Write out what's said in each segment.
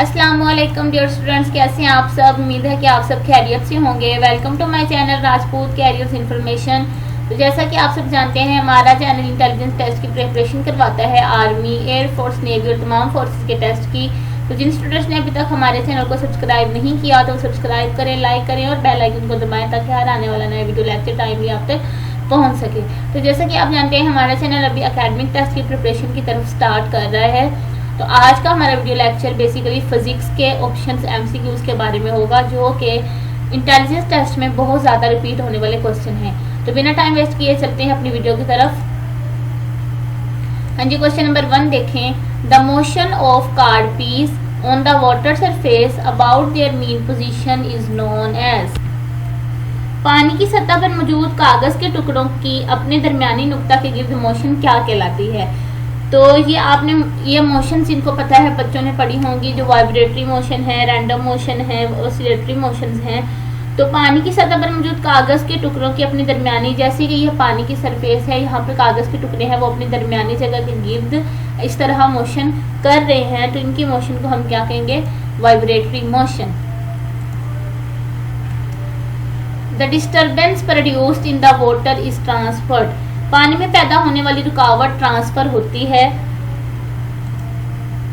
अस्सलामुअलैकुम dear students, कैसे हैं आप सब। उम्मीद है कि आप सब खैरियत से होंगे। Welcome to my channel Rajput careers information. तो जैसा कि आप सब जानते हैं, हमारा चैनल इंटेलिजेंस टेस्ट की प्रिपरेशन करवाता है, आर्मी, एयरफोर्स, नेवी और तमाम फोर्सेस के टेस्ट की। तो जिन स्टूडेंट्स ने अभी तक हमारे चैनल को सब्सक्राइब नहीं किया तो सब्सक्राइब करें, लाइक करें और बेल आइकन को दबाएं ताकि हर आने वाला नया वीडियो लेक्चर टाइमली आप तक पहुंच सके। तो जैसा कि आप जानते हैं, हमारा चैनल अभी एकेडमिक टेस्ट की प्रिपरेशन की तरफ स्टार्ट कर रहा है। तो आज का हमारा वीडियो लेक्चर बेसिकली फिजिक्स के ऑप्शंस एमसीक्यूज के बारे में होगा, जो कि इंटेलिजेंस टेस्ट में बहुत ज़्यादा रिपीट होने वाले क्वेश्चन हैं। तो बिना टाइम वेस्ट किए चलते हैं अपनी वीडियो की तरफ। हाँ जी, क्वेश्चन नंबर 1 देखें। The motion of card piece on the water surface about their mean position is known as. पानी की सतह पर मौजूद कागज के टुकड़ों की अपने दरमियानी नुक्ता के गिर्द मोशन क्या कहलाती है। तो ये मोशन जिनको पता है, बच्चों ने पढ़ी होंगी, जो वाइब्रेटरी मोशन है, रैंडम मोशन है, ऑसिलेटरी मोशंस हैं। तो पानी की सतह पर मौजूद कागज के टुकड़ों की अपनी दरमियानी, जैसे कि यह पानी की सरफेस है, यहाँ पर कागज के टुकड़े हैं, वो अपनी दरमियानी जगह के गिर्द इस तरह मोशन कर रहे हैं, तो इनकी मोशन को हम क्या कहेंगे, vibratory motion. The disturbance produced in the water is transferred. पानी में पैदा होने वाली रुकावट ट्रांसफर होती है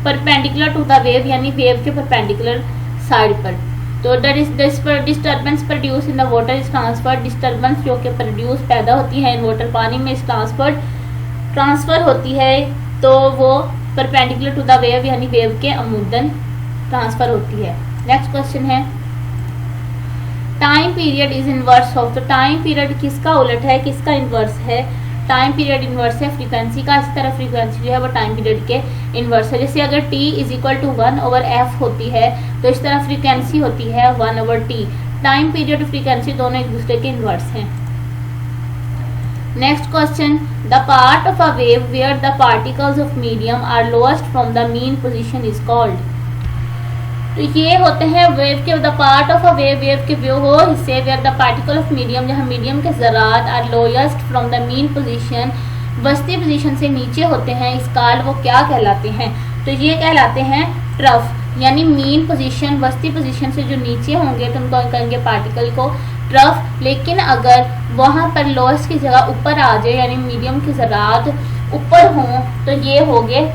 परपेंडिकुलर टू द वेव, यानी वेव के परपेंडिकुलर साइड पर। तो disturbance produce in the water is transferred. Disturbance जो कि प्रोड्यूस पैदा होती है इन वाटर, पानी में, इस ट्रांसफर होती है, तो वो परपेंडिकुलर टू द वेव यानी वेव के अमूदन ट्रांसफर होती है। नेक्स्ट क्वेश्चन है, time period is inverse of. तो टाइम पीरियड किसका उलट है, किसका इनवर्स है। टाइम पीरियड इनवर्स है फ्रीक्वेंसी का। इस तरह फ्रीक्वेंसी जो है वो टाइम पीरियड के इनवर्स है। जैसे अगर t is equal to 1/f होती है, तो इस तरह फ्रीक्वेंसी होती है 1/t। टाइम पीरियड और फ्रीक्वेंसी दोनों एक दूसरे के इनवर्स हैं। Next question, the part of a wave where the particles of medium are lowest from the mean position is called. तो ये होते हैं वेव के, the part of a wave, wave के वो हिस्से where the particle of medium, जहाँ medium के ज़रात are lowest from the mean position, वस्ती पोजीशन से नीचे होते हैं, इस काल वो क्या कहलाते हैं। तो ये कहलाते हैं ट्रफ, यानी मीन पोजीशन, वस्ती पोजीशन से जो नीचे होंगे तो उनको कहेंगे पार्टिकल को ट्रफ। लेकिन अगर वहाँ पर लोएस्ट की जगह ऊपर आ जाए, यानी मीडियम के ज़रात ऊपर हों, तो ये हो गए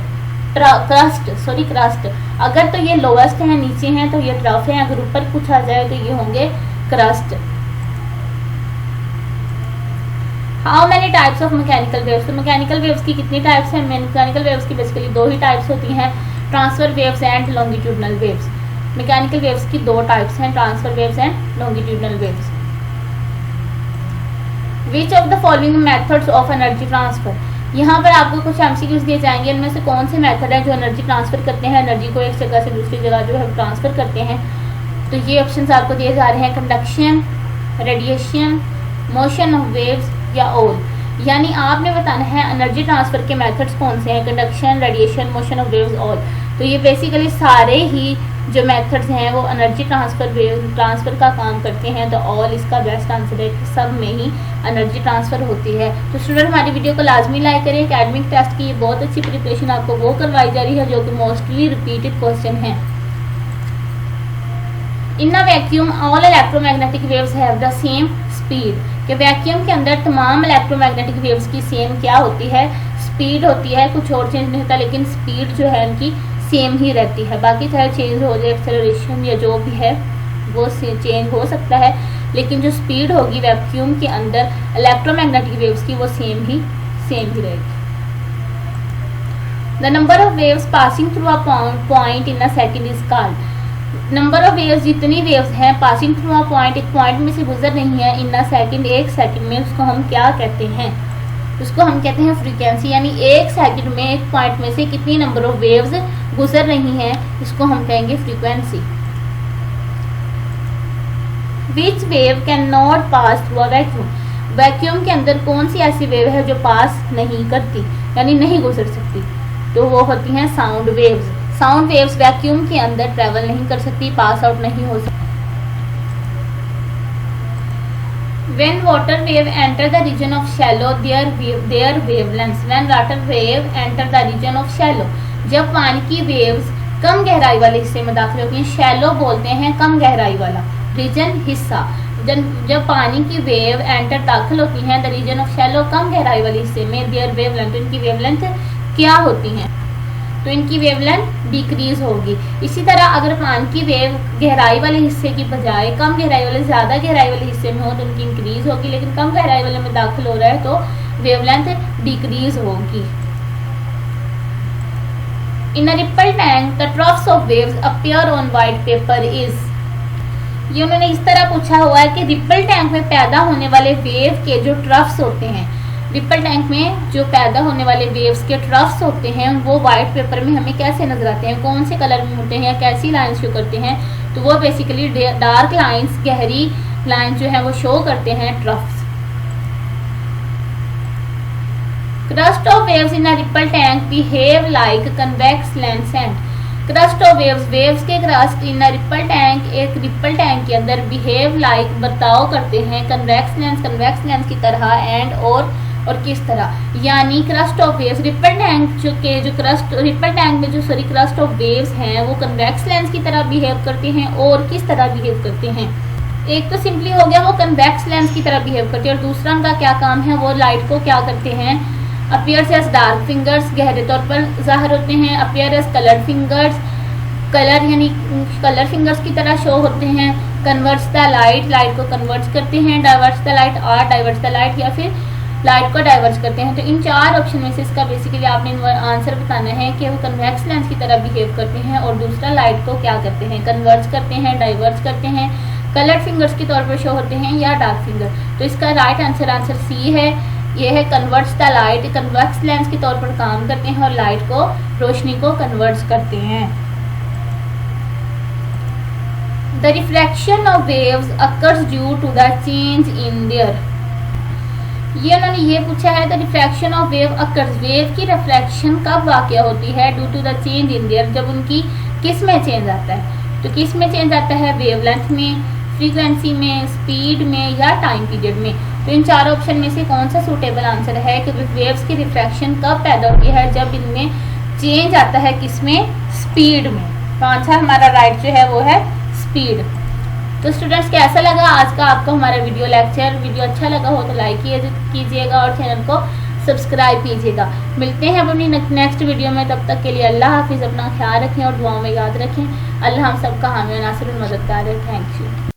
क्रस्ट। अगर तो ये लोएस्ट है, नीचे हैं, तो ये ट्रफ है। अगर ऊपर कुछ आ जाए तो ये होंगे crust. How many types of mechanical waves. तो मैकेनिकल वेव्स की कितनी टाइप्स हैं। मैकेनिकल वेव्स की बेसिकली 2 ही टाइप्स होती हैं, transfer waves and longitudinal waves. Mechanical waves की 2 टाइप्स हैं, transfer waves and longitudinal waves. Which of the following methods of energy transfer. यहाँ पर आपको कुछ एमसीक्यूज दिए जाएंगे, इनमें से कौन से मेथड है जो एनर्जी ट्रांसफर करते हैं, एनर्जी को एक जगह से दूसरी जगह जो है ट्रांसफर करते हैं। तो ये ऑप्शंस आपको दिए जा रहे हैं, conduction, radiation, motion of waves या ऑल। यानी आपने बताना है एनर्जी ट्रांसफर के मेथड्स कौन से हैं, conduction, radiation, motion of waves, all. तो ये बेसिकली सारे ही जो मेथड्स हैं वो एनर्जी ट्रांसफर का काम करते हैं। तो ऑल इसका बेस्ट आंसर है कि सब में ही एनर्जी ट्रांसफर होती है। तो स्टूडेंट हमारी वीडियो को लाजमी लाइक करें। एकेडमिक टेस्ट की ये बहुत अच्छी प्रिपरेशन आपको वो करवाई जा रही है जो कि मोस्टली रिपीटेड क्वेश्चन है। In a vacuum all electromagnetic waves have the same speed. कि वैक्यूम के अंदर तमाम इलेक्ट्रोमैग्नेटिक वेव्स की सेम क्या होती है, स्पीड होती है। कुछ और चेंज नहीं होता, लेकिन स्पीड जो है उनकी सेम ही रहती है। बाकी चाहे चेंज हो जाए, एक्सेलरेशन या जो भी है वो चेंज हो सकता है, लेकिन जो स्पीड होगी वैक्यूम के अंदर इलेक्ट्रोमैग्नेटिक वेव्स की वो सेम ही रहेगी। The number of waves passing through a point in a second is called. Number of waves, जितनी वेव्स हैं पासिंग थ्रू अ पॉइंट, एक पॉइंट में से गुजर रही है, इन अ सेकंड, एक सेकंड में, उसको हम क्या कहते हैं, उसको हम कहते हैं फ्रीक्वेंसी। यानी एक सेकंड में एक पॉइंट में से कितनी नंबर ऑफ वेव्स गुजर रही हैं, इसको हम कहेंगे frequency. Which wave can not pass through a vacuum. Vacuum के अंदर कौन सी ऐसी वेव है जो पास नहीं करती, यानी नहीं गुजर सकती। तो वो होती हैं sound waves. Sound waves vacuum के अंदर ट्रेवल नहीं कर सकती, पास आउट नहीं हो सकती। When water wave enter the region of shallow, their wavelengths. When water wave enter the region of shallow, जब पानी की वेव्स कम गहराई वाले हिस्से में दाखिल होती हैं। शैलो बोलते हैं कम गहराई वाला रीजन, हिस्सा। जब पानी की वेव एंटर दाखिल होती हैं द रीजन ऑफ शैलो, कम गहराई वाले हिस्से में, देयर वेवलेंथ, इनकी वेवलेंथ क्या होती हैं, तो इनकी वेवलेंथ डिक्रीज होगी। इसी तरह अगर पानी की वेव गहराई वाले हिस्से की बजाय कम गहराई वाले, ज्यादा गहराई वाले हिस्से में हो तो उनकी इंक्रीज होगी, लेकिन कम गहराई वाले में दाखिल हो रहा है तो वेवलेंथ डिक्रीज होगी। In a ripple tank the troughs of waves appear on white paper is, ये उन्होंने इस तरह पूछा हुआ है कि रिपल टैंक में पैदा होने वाले वेव के जो ट्रफ्स होते हैं, रिपल टैंक में जो पैदा होने वाले वेव्स के ट्रफ्स होते हैं वो व्हाइट पेपर में हमें कैसे नजर आते हैं, कौन से कलर में होते हैं, कैसी लाइंस शो करते हैं, तो वो बेसिकली डार्क लाइंस, गहरी लाइंस जो है वो शो करते हैं troughs. Crest of waves in a ripple tank behave like convex lens and, crest of waves, waves के crest in a ripple tank, एक रिपल टैंक के अंदर बिहेव लाइक, बर्ताव करते हैं, कन्वेक्स लेंस की तरह, एंड और किस तरह, यानी crust of waves, ripple tank जो क्रस्ट, रिपल टैंक में जो सॉरी क्रस्ट ऑफ वेव्स हैं वो कन्वेक्स लेंस की तरह बिहेव करते हैं, और किस तरह बिहेव करते हैं, एक तो सिंपली हो गया वो कन्वेक्स लेंस की तरह बिहेव करते हैं, और दूसरा उनका क्या काम है, वो लाइट को क्या करते हैं, अपीयर्स एज डार्क फिंगर्स, गहरे तौर पर जाहिर होते हैं, appear as coloured fingers, colour यानी कलर फिंगर्स की तरह शो होते हैं, कन्वर्ट्स द लाइट, लाइट को कन्वर्ट्स करते हैं, डाइवर्ट्स द लाइट और डाइवर्ट्स द लाइट, या फिर लाइट को डाइवर्ट करते हैं। तो इन चार ऑप्शन में से इसका बेसिकली आपने आंसर बताना है कि वो कन्वेक्स लेंस की तरह बिहेव करते हैं, और दूसरा लाइट को क्या करते हैं, कन्वर्ट्स करते हैं, डाइवर्ट्स करते हैं, कलर्ड फिंगर्स के तौर पर शो होते हैं, या डार्क फिंगर। तो इसका राइट आंसर सी है, ये है converts the light, convex lens के तौर पर काम करते हैं और लाइट को, रोशनी को कन्वर्ट्स करते हैं। The refraction of waves occurs due to the change in their, ये उन्होंने ये पूछा है the refraction of wave occurs, wave की रिफ्रैक्शन कब वाक़या होती है, due to the change in their, जब उनकी किस में चेंज आता है, तो किस में चेंज आता है, वेवलेंथ में, फ्रीक्वेंसी में, स्पीड में, या टाइम पीरियड में। तो इन चार ऑप्शन में से कौन सा सूटेबल आंसर है कि वेव्स की रिफ्रैक्शन कब पैदा होती है, जब इनमें चेंज आता है, किसमें, स्पीड में। तो आंसर हमारा राइट जो है वो है स्पीड। तो स्टूडेंट्स कैसा लगा आज का आपको हमारा वीडियो लेक्चर, वीडियो अच्छा लगा हो तो लाइक कीजिएगा और चैनल को सब्सक्राइब कीजिएगा। मिलते हैं अपनी नेक्स्ट वीडियो में, तब तक के लिए अल्लाह हाफिज़, अपना ख्याल रखें और दुआओं में याद रखें। अल्लाह हम सबका हामी और नासिर और मददगार है। Thank you.